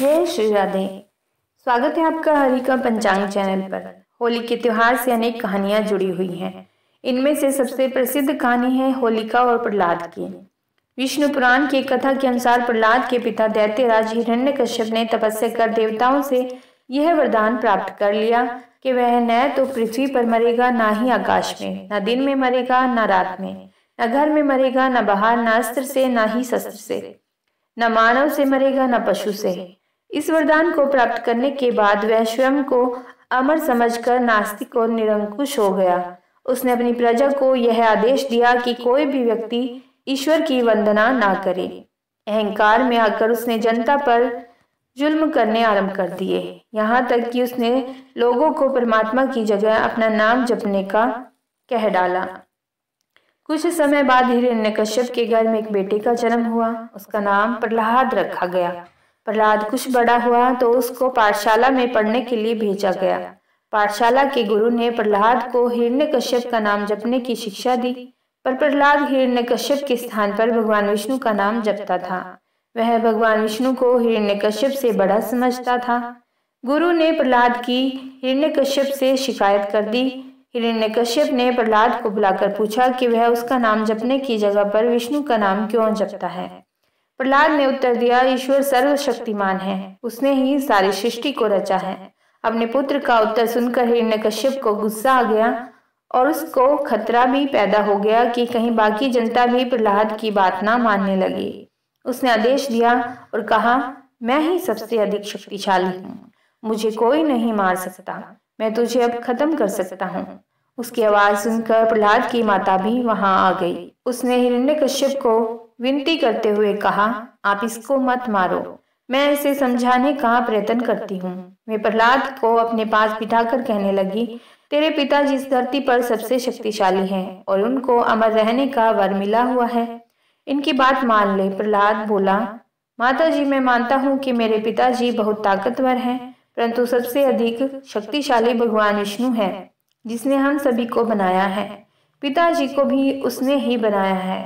जय श्री राधे। स्वागत है आपका हरि का पंचांग चैनल पर। होली के त्योहार से अनेक कहानियां जुड़ी हुई हैं। इनमें से सबसे प्रसिद्ध कहानी है होलिका और प्रहलाद की। विष्णु पुराण की कथा के अनुसार प्रहलाद के पिता दैत्यराज हिरण्यकश्यप ने तपस्या कर देवताओं से यह वरदान प्राप्त कर लिया कि वह न तो पृथ्वी पर मरेगा, न ही आकाश में, न दिन में मरेगा न रात में, न घर में मरेगा न बाहर, न अस्त्र से न ही शस्त्र से, न मानव से मरेगा न पशु से। इस वरदान को प्राप्त करने के बाद वह स्वयं को अमर समझकर नास्तिक और निरंकुश हो गया। उसने अपनी प्रजा को यह आदेश दिया कि कोई भी व्यक्ति ईश्वर की वंदना ना करे। अहंकार में आकर उसने जनता पर जुल्म करने आरंभ कर दिए, यहाँ तक कि उसने लोगों को परमात्मा की जगह अपना नाम जपने का कह डाला। कुछ समय बाद हिरण्यकश्यप के घर में एक बेटे का जन्म हुआ। उसका नाम प्रहलाद रखा गया। प्रहलाद कुछ बड़ा हुआ तो उसको पाठशाला में पढ़ने के लिए भेजा गया। पाठशाला के गुरु ने प्रहलाद को हिरण्यकश्यप का नाम जपने की शिक्षा दी, पर प्रहलाद हिरण्यकश्यप के स्थान पर भगवान विष्णु का नाम जपता था। वह भगवान विष्णु को हिरण्यकश्यप से बड़ा समझता था। गुरु ने प्रहलाद की हिरण्यकश्यप से शिकायत कर दी। हिरण्यकश्यप ने प्रहलाद को बुलाकर पूछा कि वह उसका नाम जपने की जगह पर विष्णु का नाम क्यों जपता है। प्रहलाद ने उत्तर दिया, ईश्वर सर्वशक्तिमान है, उसने ही सारी सृष्टि को रचा है। अपने पुत्र का उत्तर सुनकर हिरण्यकश्यप को गुस्सा आ गया और उसको खतरा भी पैदा हो गया कि कहीं बाकी जनता भी प्रहलाद की बात ना मानने लगी। उसने आदेश दिया और कहा, मैं ही सबसे अधिक शक्तिशाली हूँ, मुझे कोई नहीं मार सकता, मैं तुझे अब खत्म कर सकता हूँ। उसकी आवाज सुनकर प्रहलाद की माता भी वहां आ गई। उसने हिरण्यकश्यप को विनती करते हुए कहा, आप इसको मत मारो, मैं इसे समझाने का प्रयत्न करती हूँ। वे प्रहलाद को अपने पास बिठाकर कहने लगी, तेरे पिताजी इस धरती पर सबसे शक्तिशाली हैं और उनको अमर रहने का वर मिला हुआ है, इनकी बात मान ले। प्रहलाद बोला, माताजी, मैं मानता हूँ कि मेरे पिताजी बहुत ताकतवर हैं, परंतु सबसे अधिक शक्तिशाली भगवान विष्णु है, जिसने हम सभी को बनाया है। पिताजी को भी उसने ही बनाया है।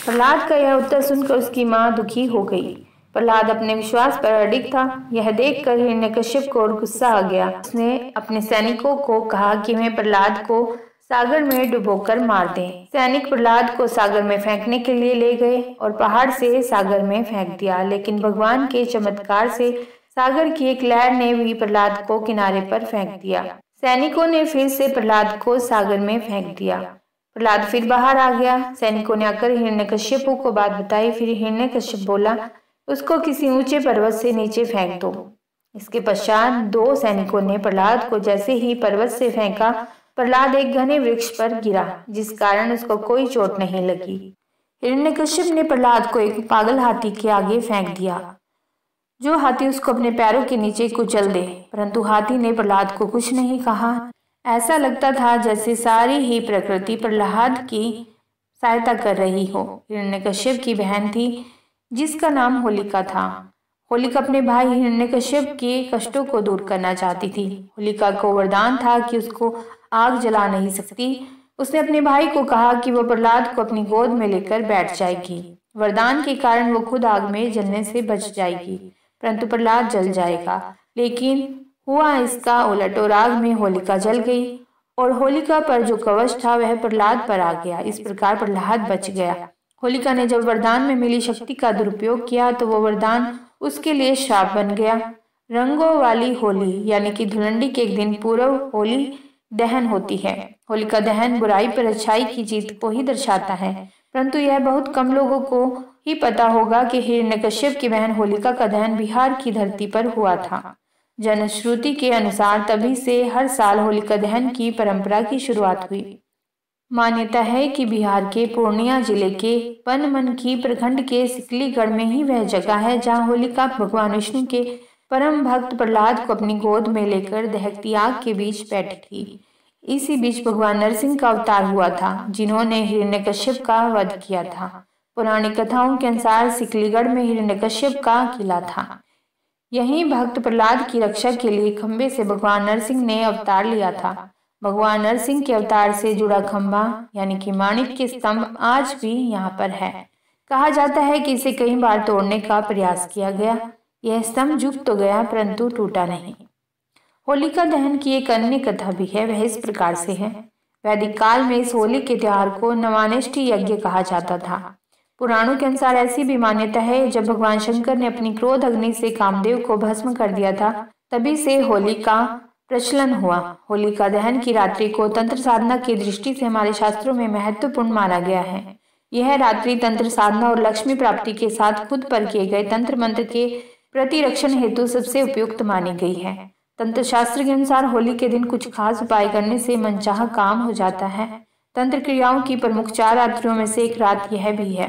प्रहलाद का यह उत्तर सुनकर उसकी माँ दुखी हो गई। प्रहलाद अपने विश्वास पर अडिग था। यह देखकर हिरण्यकश्यप को और गुस्सा आ गया। उसने अपने सैनिकों को कहा कि वे प्रहलाद को सागर में डुबोकर मार दें। सैनिक प्रहलाद को सागर में फेंकने के लिए ले गए और पहाड़ से सागर में फेंक दिया, लेकिन भगवान के चमत्कार से सागर की एक लहर ने भी प्रहलाद को किनारे पर फेंक दिया। सैनिकों ने फिर से प्रहलाद को सागर में फेंक दिया। प्रहलाद फिर बाहर आ गया। सैनिकों ने आकर हिरण्यकश्यप को बात बताई। फिर हिरण्यकश्यप बोला, उसको किसी ऊंचे पर्वत से नीचे फेंक दो। इसके पश्चात दो सैनिकों ने प्रहलाद को जैसे ही पर्वत से फेंका, प्रहलाद एक घने वृक्ष पर गिरा, जिस कारण उसको कोई चोट नहीं लगी। हिरण्यकश्यप ने प्रहलाद को एक पागल हाथी के आगे फेंक दिया, जो हाथी उसको अपने पैरों के नीचे कुचल दे, परंतु हाथी ने प्रहलाद को कुछ नहीं कहा। ऐसा लगता था जैसे सारी ही प्रकृति प्रहलाद की सहायता कर रही हो। हिरण्यकश्यप की बहन थी जिसका नाम होलिका था। होलिका अपने भाई हिरण्यकश्यप के कष्टों को दूर करना चाहती थी। होलिका को वरदान था कि उसको आग जला नहीं सकती। उसने अपने भाई को कहा कि वो प्रहलाद को अपनी गोद में लेकर बैठ जाएगी। वरदान के कारण वो खुद आग में जलने से बच जाएगी, परंतु प्रहलाद जल जाएगा। लेकिन हुआ इसका उलट और आग में होलिका जल गई और होलिका पर जो कवच था वह प्रहलाद पर आ गया। इस प्रकार प्रहलाद बच गया। होलिका ने जब वरदान में मिली शक्ति का दुरुपयोग किया तो वो वरदान उसके लिए श्राप बन गया। रंगों वाली होली यानी कि धुलंडी के एक दिन पूर्व होली दहन होती है। होलिका दहन बुराई पर अच्छाई की जीत को ही दर्शाता है, परंतु यह बहुत कम लोगों को ही पता होगा कि हिरण्यकश्यप की बहन होलिका का दहन बिहार की धरती पर हुआ था। जनश्रुति के अनुसार तभी से हर साल होलिका दहन की परंपरा की शुरुआत हुई। मान्यता है कि बिहार के पूर्णिया जिले के पनमनखी प्रखंड के सिकलीगढ़ में ही वह जगह है जहां होलिका भगवान विष्णु के परम भक्त प्रहलाद को अपनी गोद में लेकर दहकती आग के बीच बैठी थी। इसी बीच भगवान नरसिंह का अवतार हुआ था, जिन्होंने हिरण्यकश्यप का वध किया था। पुरानी कथाओं के अनुसार सिकलीगढ़ में हिरण्यकश्यप का किला था। यहीं भक्त प्रहलाद की रक्षा के लिए खंबे से भगवान नरसिंह ने अवतार लिया था। भगवान नरसिंह के अवतार से जुड़ा खंबा यानी कि माणिक के स्तंभ आज भी यहाँ पर है। कहा जाता है कि इसे कई बार तोड़ने का प्रयास किया गया, यह स्तंभ झुक तो गया परंतु टूटा नहीं। होलिका दहन की एक अन्य कथा भी है, वह इस प्रकार से है। वैदिक काल में इस होली के त्योहार को नवानिष्टि यज्ञ कहा जाता था। पुराणों के अनुसार ऐसी भी मान्यता है, जब भगवान शंकर ने अपनी क्रोध अग्नि से कामदेव को भस्म कर दिया था, तभी से होली का प्रचलन हुआ। होलिका दहन की रात्रि को तंत्र साधना की दृष्टि से हमारे शास्त्रों में महत्वपूर्ण माना गया है। यह रात्रि तंत्र साधना और लक्ष्मी प्राप्ति के साथ खुद पर किए गए तंत्र मंत्र के प्रतिरक्षण हेतु सबसे उपयुक्त मानी गई है। तंत्र शास्त्र के अनुसार होली के दिन कुछ खास उपाय करने से मनचाहा काम हो जाता है। तंत्र क्रियाओं की प्रमुख 4 रात्रियों में से एक रात यह भी है।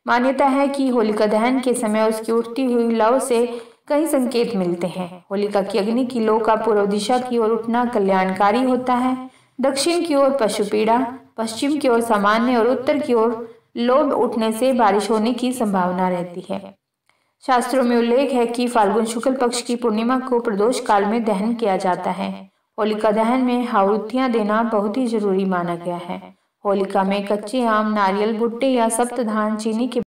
मान्यता है कि होलिका दहन के समय उसकी उठती हुई लौ से कई संकेत मिलते हैं। होलिका की अग्नि की लौ का पूर्व दिशा की ओर उठना कल्याणकारी होता है, दक्षिण की ओर पशु पीड़ा, पश्चिम की ओर सामान्य और उत्तर की ओर लोभ उठने से बारिश होने की संभावना रहती है। शास्त्रों में उल्लेख है कि फाल्गुन शुक्ल पक्ष की पूर्णिमा को प्रदोष काल में दहन किया जाता है। होलिका दहन में आहुतियां देना बहुत ही जरूरी माना गया है। होलिका में कच्चे आम, नारियल, भुट्टे या सप्तधान, चीनी के